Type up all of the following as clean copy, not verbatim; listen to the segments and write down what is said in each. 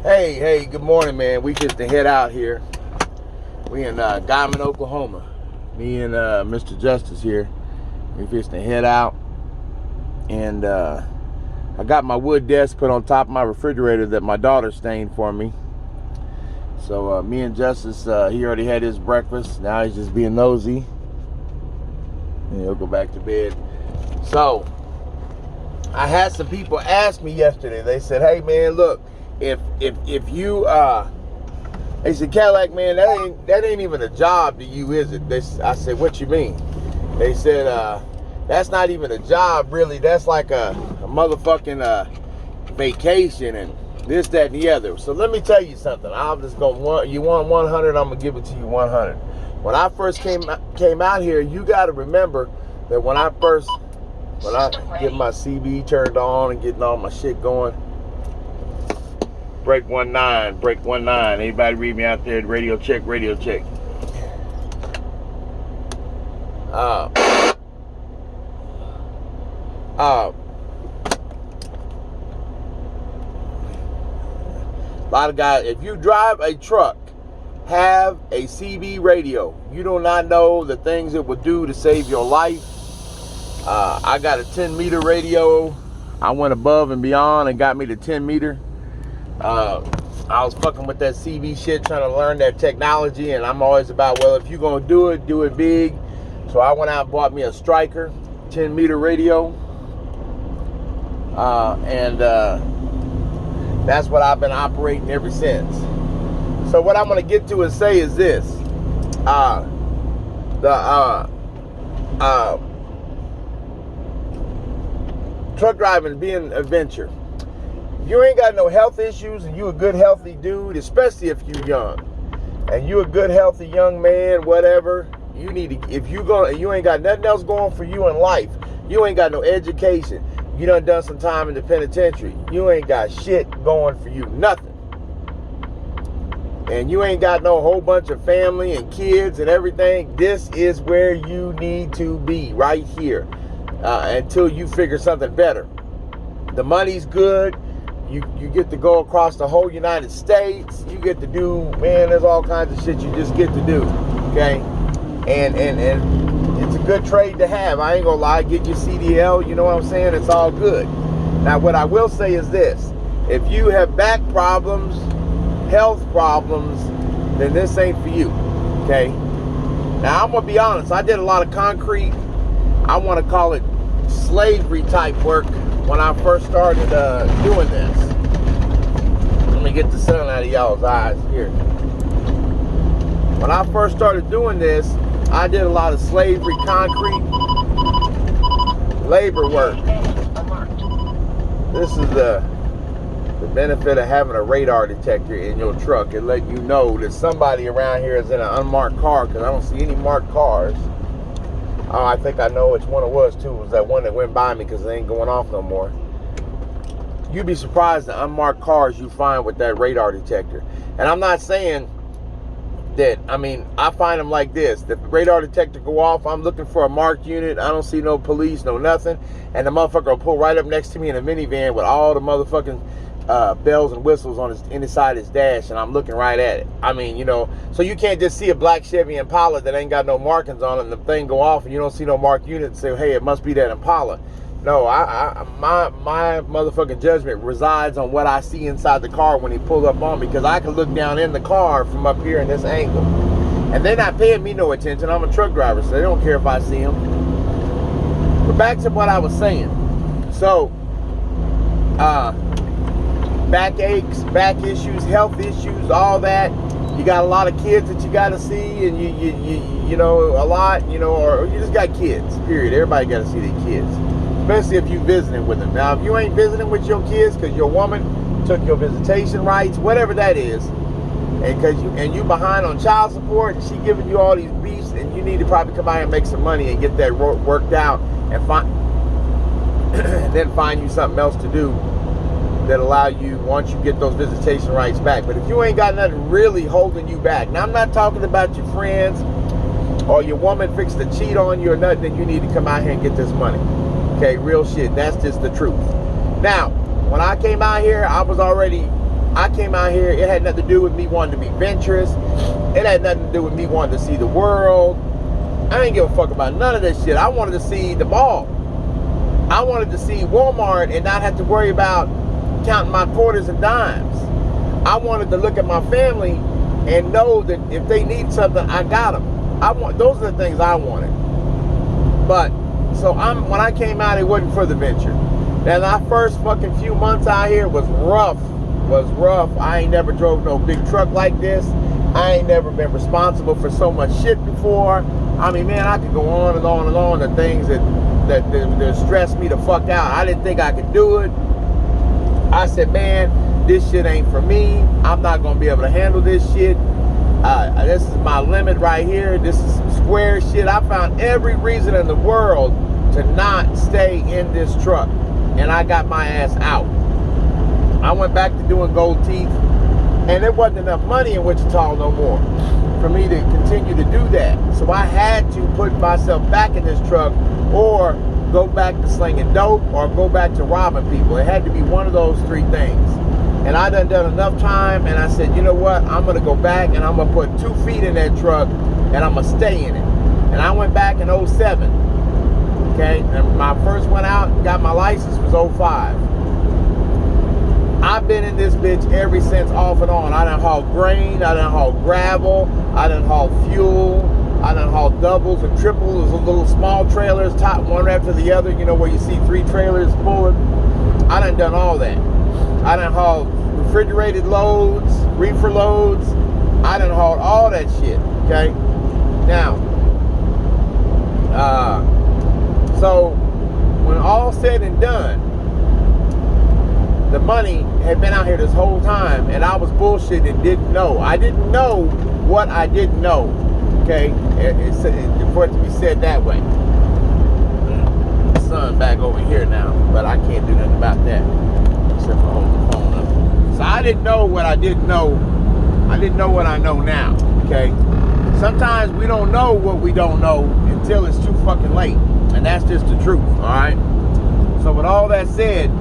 Hey, good morning, man. We just to head out here. We in Guyman, Oklahoma. Me and Mr. Justice here. We just to head out. And I got my wood desk put on top of my refrigerator that my daughter stained for me. So me and Justice, he already had his breakfast. Now he's just being nosy. And he'll go back to bed. So I had some people ask me yesterday. They said, hey, man, look. If you they said, Cadillac, man, that ain't even a job to you, is it? I said, what you mean? They said, that's not even a job, really. That's like a motherfucking vacation and this, that, and the other. So let me tell you something. I'm just going, you want 100, I'm going to give it to you 100. When I first came out here, you got to remember that when I get my CB turned on and getting all my shit going, break 19. Anybody read me out there? Radio check. A lot of guys, if you drive a truck, have a CB radio. You do not know the things it would do to save your life. I got a 10-meter radio. I went above and beyond and got me the 10-meter. I was fucking with that CB shit, trying to learn that technology, and I'm always about, well, if you're gonna do it big. So I went out and bought me a Striker 10-meter radio, and that's what I've been operating ever since. So what I'm gonna get to and say is this: truck driving being an adventure. You ain't got no health issues and you a good healthy dude, especially if you young, and you a good healthy young man, whatever, you need to, if you ain't got nothing else going for you in life, you ain't got no education, you done some time in the penitentiary, you ain't got shit going for you, nothing, and you ain't got no whole bunch of family and kids and everything, this is where you need to be, right here, until you figure something better. The money's good. You get to go across the whole United States. You get to do, man, there's all kinds of shit you just get to do, okay? And it's a good trade to have. I ain't gonna lie, get your CDL, you know what I'm saying? It's all good. Now, what I will say is this. If you have back problems, health problems, then this ain't for you, okay? Now, I'm gonna be honest. I did a lot of concrete, I want to call it slavery type work, when I first started doing this. Let me get the sun out of y'all's eyes here. When I first started doing this, I did a lot of slavery, concrete, labor work. This is the benefit of having a radar detector in your truck. It let you know that somebody around here is in an unmarked car, because I don't see any marked cars. Oh, I think I know which one it was too. It was that one that went by me because it ain't going off no more. You'd be surprised the unmarked cars you find with that radar detector. And I'm not saying that, I mean, I find them like this. The radar detector go off, I'm looking for a marked unit, I don't see no police, no nothing, and the motherfucker will pull right up next to me in a minivan with all the motherfucking bells and whistles on his inside his dash, and I'm looking right at it. I mean, you know, so you can't just see a black Chevy Impala that ain't got no markings on it, and the thing go off, and you don't see no marked unit and say, hey, it must be that Impala. No, my motherfucking judgment resides on what I see inside the car when he pulled up on me, because I can look down in the car from up here in this angle, and they're not paying me no attention. I'm a truck driver, so they don't care if I see them. But back to what I was saying. So, back aches, back issues, health issues, all that. You got a lot of kids that you got to see, and you know, a lot, you know, or you just got kids, period. Everybody got to see their kids, especially if you visiting with them. Now, if you ain't visiting with your kids because your woman took your visitation rights, whatever that is, and you behind on child support, and she giving you all these beefs, and you need to probably come out and make some money and get that worked out, and then find you something else to do that allow you, once you get those visitation rights back. But if you ain't got nothing really holding you back, now I'm not talking about your friends or your woman fixed to cheat on you or nothing, then you need to come out here and get this money. Okay, real shit. That's just the truth. Now, when I came out here, I I came out here, it had nothing to do with me wanting to be adventurous. It had nothing to do with me wanting to see the world. I didn't give a fuck about none of this shit. I wanted to see the mall. I wanted to see Walmart and not have to worry about counting my quarters and dimes. I wanted to look at my family and know that if they need something, I got them. Those are the things I wanted. But so when I came out, it wasn't for the venture. Now, my first fucking few months out here was rough. I ain't never drove no big truck like this. I ain't never been responsible for so much shit before. I mean, man, I could go on and on and on the things that stress me the fuck out. I didn't think I could do it. I said, man, this shit ain't for me. I'm not gonna be able to handle this shit. This is my limit right here. This is some square shit. I found every reason in the world to not stay in this truck, and I got my ass out. I went back to doing gold teeth, and there wasn't enough money in Wichita no more for me to continue to do that. So I had to put myself back in this truck, or go back to slinging dope, or go back to robbing people. It had to be one of those three things. And I done enough time, and I said, you know what? I'm going to go back, and I'm going to put 2 feet in that truck, and I'm going to stay in it. And I went back in 07. Okay? And my first went out, got my license, was 05. I've been in this bitch ever since, off and on. I done haul grain, I done haul gravel, I done haul fuel, I done haul doubles and triples, little small trailers, top one after the other, you know, where you see 3 trailers pulling. I done all that. I done hauled refrigerated loads, reefer loads. I done hauled all that shit, okay? Now, so when all said and done, the money had been out here this whole time, and I was bullshitting and didn't know. I didn't know what I didn't know, okay? For it to be said that way. The sun back over here now, but I can't do nothing about that except for holding the phone up. So I didn't know what I didn't know. I didn't know what I know now, okay? Sometimes we don't know what we don't know until it's too fucking late, and that's just the truth, all right? So with all that said,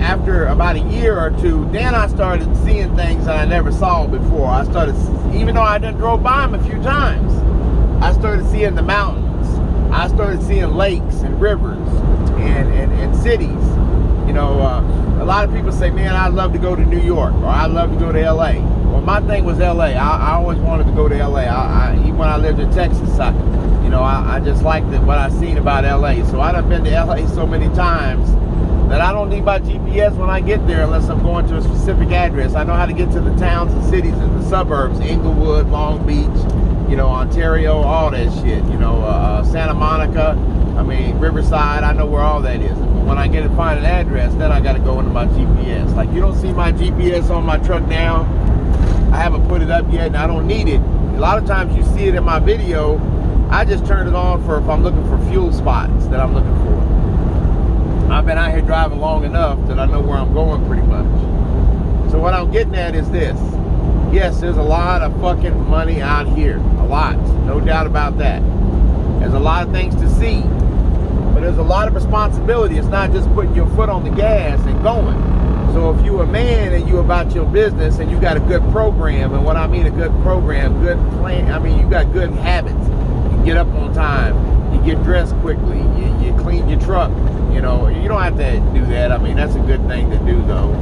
after about a year or two, then I started seeing things that I never saw before. I started, even though I done drove by them a few times, I started seeing the mountains. I started seeing lakes and rivers and cities. You know, a lot of people say, man, I'd love to go to New York, or I'd love to go to LA. Well, my thing was LA. I always wanted to go to LA. Even when I lived in Texas, I just liked what I seen about LA. So I done been to LA so many times that I don't need my GPS when I get there unless I'm going to a specific address. I know how to get to the towns and cities and the suburbs, Inglewood, Long Beach, you know, Ontario, all that shit, you know, Santa Monica, I mean, Riverside, I know where all that is. But when I get to find an address, then I got to go into my GPS. Like, you don't see my GPS on my truck now. I haven't put it up yet, and I don't need it. A lot of times you see it in my video. I just turn it on for if I'm looking for fuel spots that I'm looking for. I've been out here driving long enough that I know where I'm going pretty much. So what I'm getting at is this. Yes, there's a lot of fucking money out here. A lot. No doubt about that. There's a lot of things to see. But there's a lot of responsibility. It's not just putting your foot on the gas and going. So if you're a man and you about your business and you got a good program, and what I mean a good program, good plan, I mean you got good habits. You get up on time. You get dressed quickly. You clean your truck. You know, you don't have to do that. I mean, that's a good thing to do, though.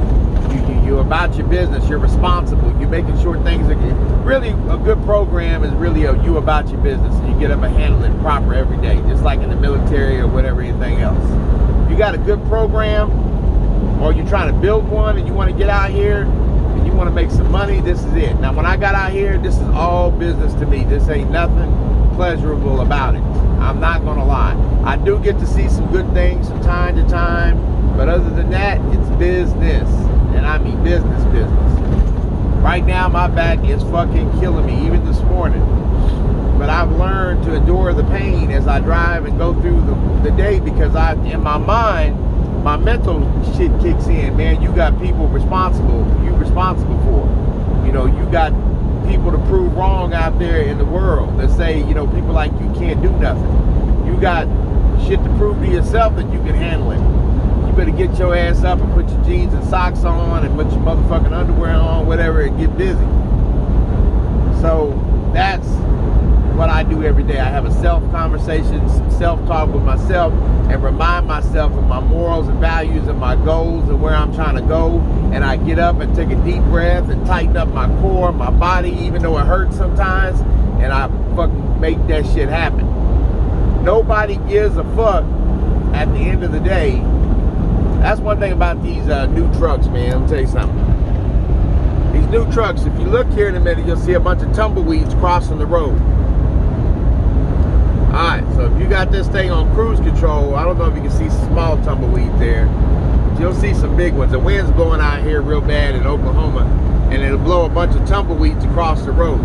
You're about your business. You're responsible. You're making sure things are good. Really, a good program is really you about your business. And you get up and handle it proper every day, just like in the military or whatever, anything else. You got a good program, or you're trying to build one and you want to get out here and you want to make some money, this is it. Now, when I got out here, this is all business to me. This ain't nothing pleasurable about it. I'm not going to lie. I do get to see some good things from time to time, but other than that, it's business. And I mean business. Right now, my back is fucking killing me, even this morning. But I've learned to endure the pain as I drive and go through the day, because in my mind, my mental shit kicks in. Man, you got people responsible for. You know, you got people to prove wrong out there in the world that say, you know, people like you can't do nothing. You got shit to prove to yourself that you can handle it. you better get your ass up and put your jeans and socks on and put your motherfucking underwear on, whatever, and get busy. So that's what I do every day. I have a self-conversation, self-talk with myself, and remind myself of my morals and values and my goals and where I'm trying to go. And I get up and take a deep breath and tighten up my core, my body, even though it hurts sometimes, and I fucking make that shit happen. Nobody gives a fuck at the end of the day. That's one thing about these new trucks, man. Let me tell you something. These new trucks, if you look here in a minute, you'll see a bunch of tumbleweeds crossing the road. Alright, so if you got this thing on cruise control, I don't know if you can see some small tumbleweeds there, but you'll see some big ones. The wind's blowing out here real bad in Oklahoma, and it'll blow a bunch of tumbleweeds across the road.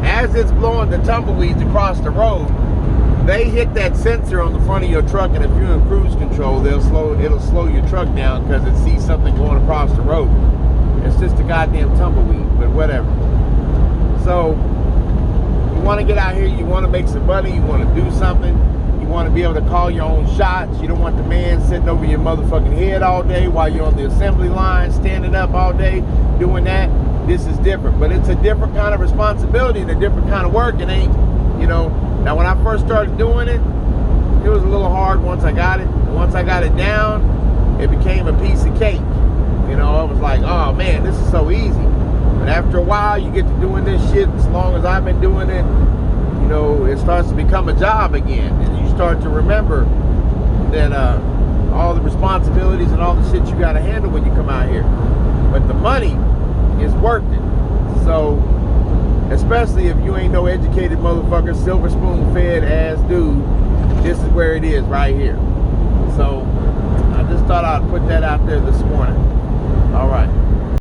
As it's blowing the tumbleweeds across the road, they hit that sensor on the front of your truck, and if you're in cruise control, it'll slow your truck down because it sees something going across the road. It's just a goddamn tumbleweed, but whatever. So, you want to get out here, you want to make some money, you want to do something, you want to be able to call your own shots, you don't want the man sitting over your motherfucking head all day while you're on the assembly line, standing up all day, doing that. This is different, but it's a different kind of responsibility and a different kind of work. It ain't, you know, now when I first started doing it, it was a little hard once I got it. Once I got it down, it became a piece of cake. You know, I was like, oh man, this is so easy. But after a while, you get to doing this shit, as long as I've been doing it, you know, it starts to become a job again. And you start to remember that all the responsibilities and all the shit you got to handle when you come out here. But the money is worth it. So, especially if you ain't no educated motherfucker, silver spoon fed ass dude, this is where it is right here. So, I just thought I'd put that out there this morning.